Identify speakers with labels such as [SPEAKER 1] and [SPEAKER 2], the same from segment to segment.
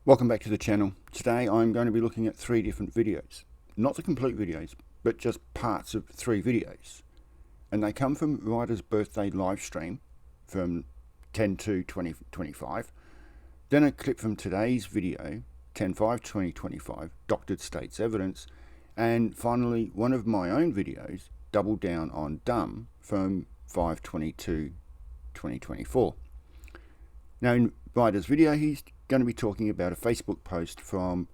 [SPEAKER 1] Welcome back to the channel. Today I'm going to be looking at 3 different videos. Not the complete videos, but just parts of 3 videos. And they come from Reiter's birthday live stream from 10/2/2025. Then a clip from today's video, 10/5/2025, Doctored States Evidence. And finally, one of my own videos, Double Down on Dumb, from 5/22/2024. Now in Reiter's video, he's going to be talking about a Facebook post from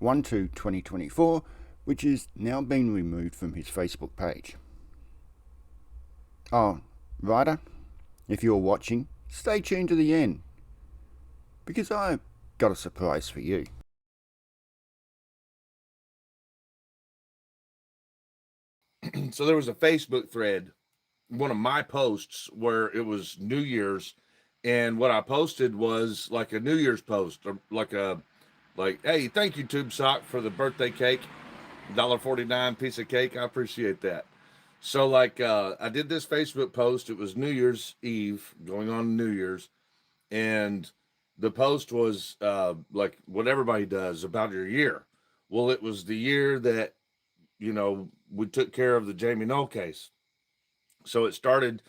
[SPEAKER 1] 1/2/2024, which is now been removed from his Facebook page. Oh, Reiter, if you're watching, stay tuned to the end, because I've got a surprise for you.
[SPEAKER 2] So there was a Facebook thread, one of my posts, where it was New Year's, and what I posted was like a New Year's post, or like, hey, thank you, Tube Sock, for the birthday cake, $1.49 piece of cake. I appreciate that. So I did this Facebook post. It was New Year's Eve, going on New Year's, and the post was like what everybody does about your year. Well, it was the year that we took care of the Jamie Knoll case. So it started,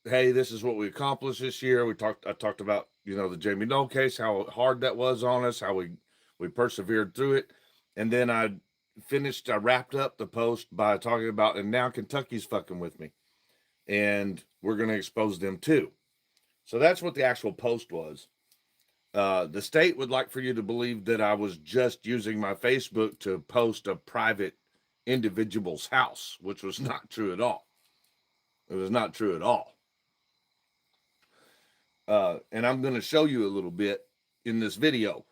[SPEAKER 2] hey, this is what we accomplished this year. I talked about, the Jamie Knoll case, how hard that was on us, how we persevered through it. And then I wrapped up the post by talking about, and now Kentucky's fucking with me, and we're going to expose them too. So that's what the actual post was. The state would like for you to believe that I was just using my Facebook to post a private individual's house, which was not true at all. It was not true at all. And I'm going to show you a little bit in this video,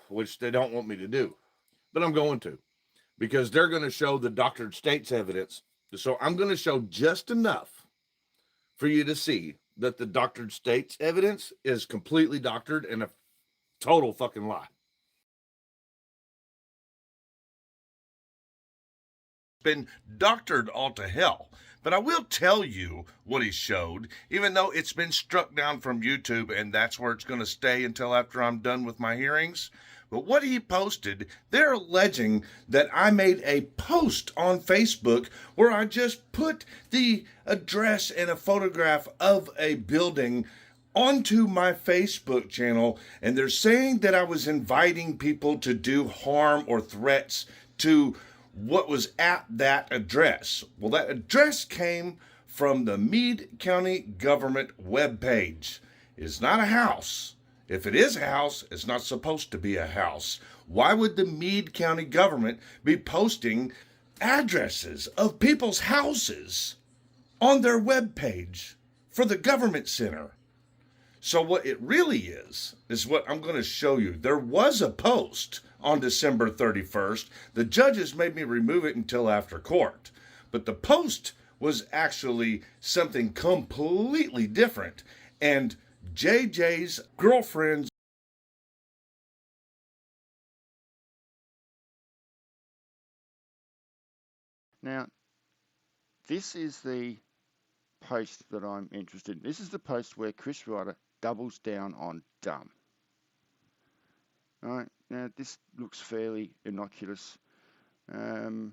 [SPEAKER 2] which they don't want me to do, but I'm going to, because they're going to show the doctored states evidence. So I'm going to show just enough for you to see that the doctored states evidence is completely doctored and a total fucking lie. Been doctored all to hell. But I will tell you what he showed, even though it's been struck down from YouTube, and that's where it's going to stay until after I'm done with my hearings. But what he posted, they're alleging that I made a post on Facebook where I just put the address and a photograph of a building onto my Facebook channel, and they're saying that I was inviting people to do harm or threats to what was at that address. Well, that address came from the Meade County government webpage. It's not a house. If it is a house, it's not supposed to be a house. Why would the Meade County government be posting addresses of people's houses on their webpage for the government center? So what it really is what I'm going to show you. There was a post on December 31st. The judges made me remove it until after court. But the post was actually something completely different. And JJ's girlfriend's.
[SPEAKER 1] Now, this is the post that I'm interested in. This is the post where Chris Reiter doubles down on dumb. All right, now this looks fairly innocuous. 2nd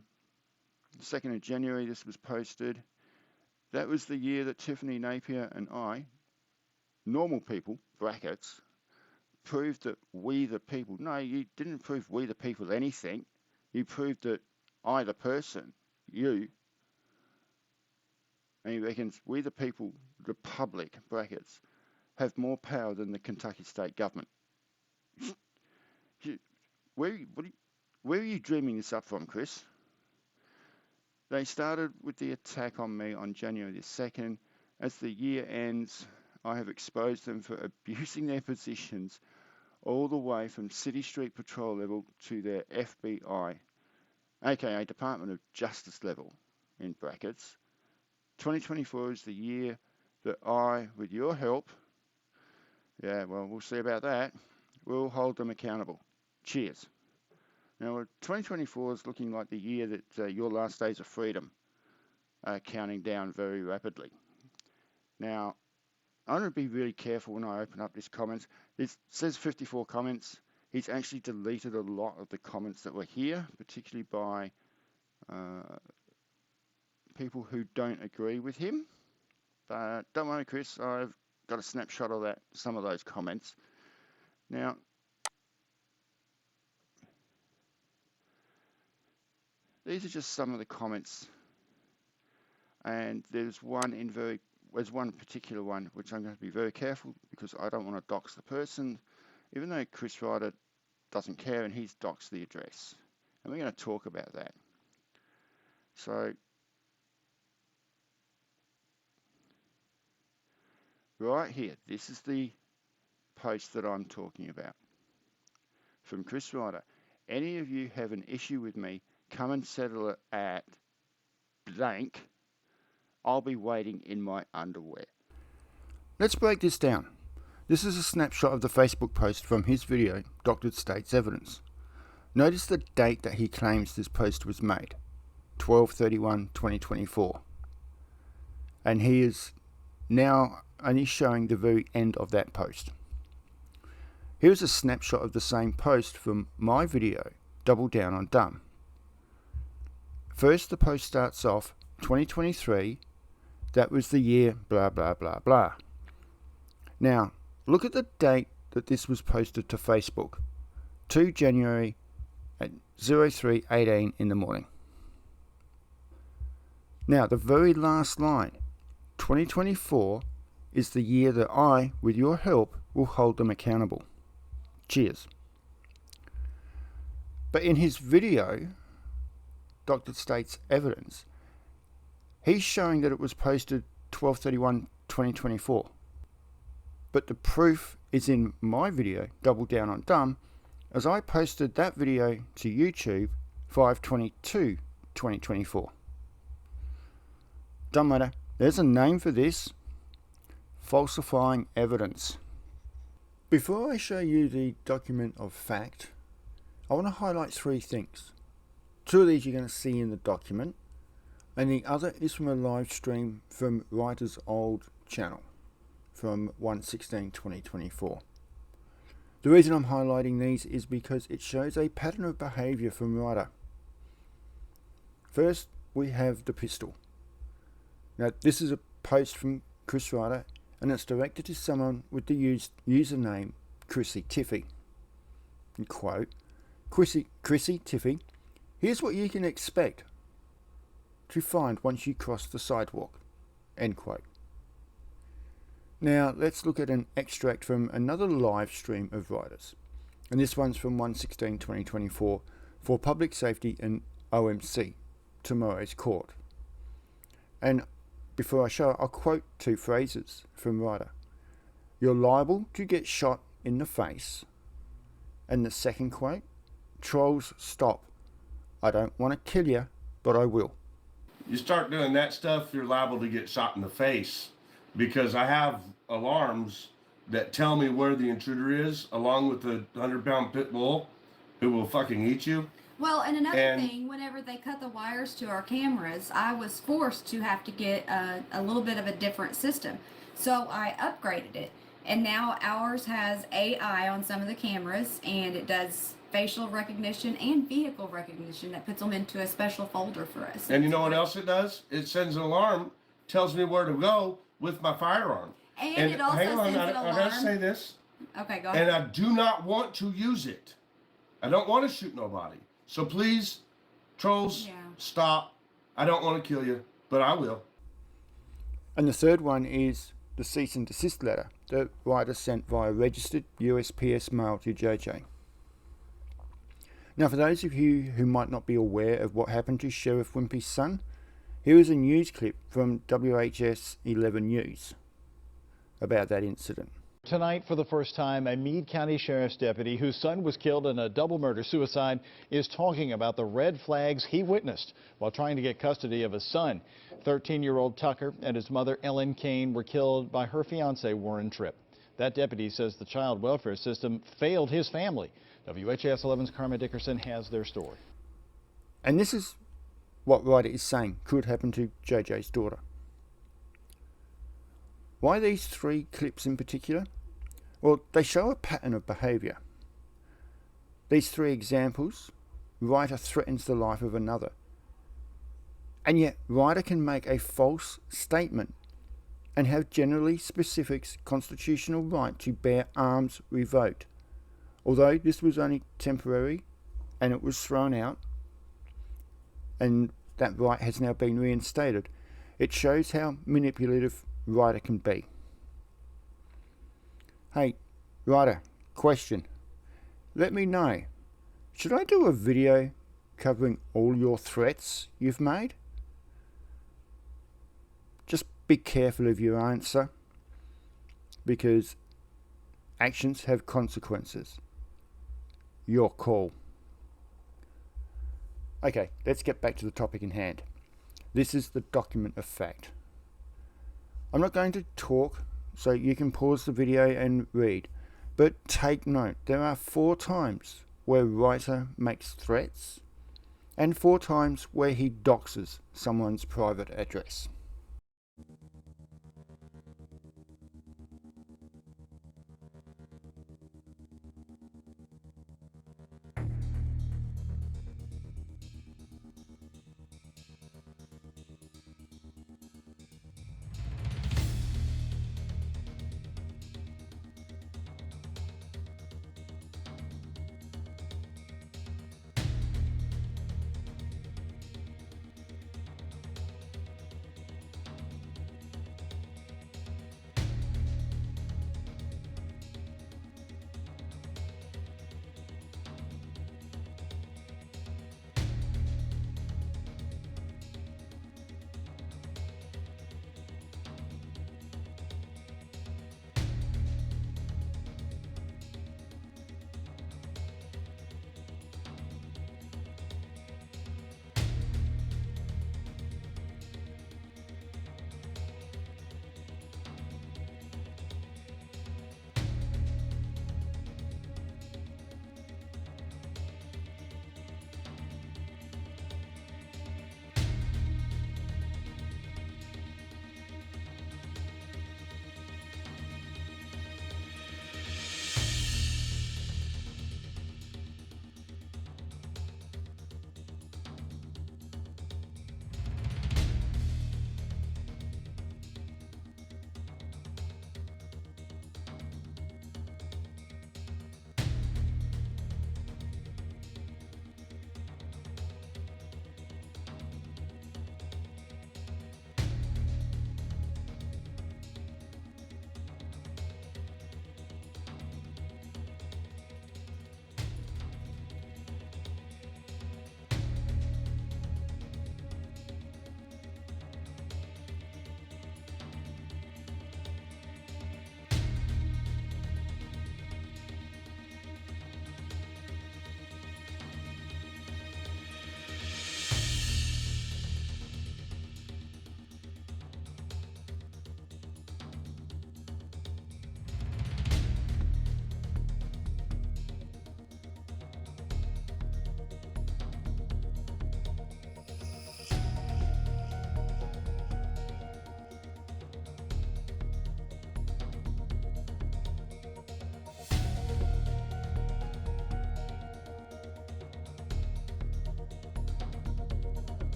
[SPEAKER 1] of January this was posted. That was the year that Tiffany Napier and I, normal people, brackets, proved that we the people, no, you didn't prove we the people anything. You proved that I the person, you, and he reckons we the people, the public, brackets, have more power than the Kentucky state government. Where are you dreaming this up from, Chris? They started with the attack on me on January the 2nd. As the year ends, I have exposed them for abusing their positions all the way from City Street Patrol level to their FBI, aka Department of Justice level, in brackets. 2024 is the year that I, with your help, yeah, well, we'll see about that, will hold them accountable. Cheers. Now, 2024 is looking like the year that your last days of freedom are counting down very rapidly. Now, I'm going to be really careful when I open up this comments. It says 54 comments. He's actually deleted a lot of the comments that were here, particularly by people who don't agree with him. But don't worry, Chris, I've got a snapshot of some of those comments. Now, these are just some of the comments, and there's one particular one which I'm going to be very careful because I don't want to dox the person, even though Chris Reiter doesn't care and he's doxed the address. And we're going to talk about that. So, right here, this is the post that I'm talking about. From Chris Reiter. Any of you have an issue with me, come and settle it at blank. I'll be waiting in my underwear. Let's break this down. This is a snapshot of the Facebook post from his video, Doctored State's Evidence. Notice the date that he claims this post was made, 12/31/2024. And he is now only showing the very end of that post. Here's a snapshot of the same post from my video, Double Down on Dumb. First, the post starts off 2023, that was the year blah blah blah blah. Now, look at the date that this was posted to Facebook, 2 January at 03:18 in the morning. Now, the very last line, 2024 is the year that I, with your help, will hold them accountable. Cheers. But in his video, Doctored State's Evidence, he's showing that it was posted 12/31/2024. But the proof is in my video, Double Down on Dumb, as I posted that video to YouTube 5/22/2024. Don't matter, there's a name for this: falsifying evidence. Before I show you the document of fact, I want to highlight 3 things. 2 of these you're going to see in the document, and the other is from a live stream from Reiter's old channel from 1/16/2024. The reason I'm highlighting these is because it shows a pattern of behaviour from Reiter. First, we have the pistol. Now, this is a post from Chris Reiter, and it's directed to someone with the username Chrissy Tiffy. And quote, Chrissy Tiffy, here's what you can expect to find once you cross the sidewalk. End quote. Now, let's look at an extract from another live stream of Reiter's. And this one's from 1/16/2024 for Public Safety and OMC, tomorrow's court. And before I show it, I'll quote 2 phrases from Reiter. You're liable to get shot in the face. And the second quote, trolls stop. I don't want to kill you, but I will.
[SPEAKER 2] You start doing that stuff, you're liable to get shot in the face, because I have alarms that tell me where the intruder is, along with the 100-pound pit bull who will fucking eat you.
[SPEAKER 3] Well, and another thing, whenever they cut the wires to our cameras, I was forced to have to get a little bit of a different system. So I upgraded it. And now ours has AI on some of the cameras, and it does facial recognition and vehicle recognition that puts them into a special folder for us.
[SPEAKER 2] And you know what else it does? It sends an alarm, tells me where to go with my firearm.
[SPEAKER 3] And it also sends an alarm.
[SPEAKER 2] I gotta say this.
[SPEAKER 3] Okay, go ahead.
[SPEAKER 2] And I do not want to use it. I don't want to shoot nobody. So please, trolls, stop. I don't want to kill you, but I will.
[SPEAKER 1] And the third one is the cease and desist letter that Reiter sent via registered USPS mail to JJ. Now, for those of you who might not be aware of what happened to Sheriff Wimpy's son, here is a news clip from WHS 11 News about that incident.
[SPEAKER 4] Tonight, for the first time, a Meade County Sheriff's deputy whose son was killed in a double murder-suicide is talking about the red flags he witnessed while trying to get custody of his son. 13-year-old Tucker and his mother, Ellen Kane, were killed by her fiancé, Warren Tripp. That deputy says the child welfare system failed his family. WHS 11's Karma Dickerson has their story.
[SPEAKER 1] And this is what Reiter is saying could happen to JJ's daughter. Why these 3 clips in particular? Well, they show a pattern of behaviour. These 3 examples, Reiter threatens the life of another. And yet Reiter can make a false statement and have generally specific constitutional right to bear arms revoked. Although this was only temporary and it was thrown out, and that right has now been reinstated, it shows how manipulative Reiter can be. Hey, Reiter, question. Let me know, should I do a video covering all your threats you've made? Just be careful of your answer, because actions have consequences. Your call. Okay, let's get back to the topic in hand. This is the document of fact. I'm not going to talk, so you can pause the video and read, but take note, there are 4 times where Reiter makes threats and 4 times where he doxes someone's private address.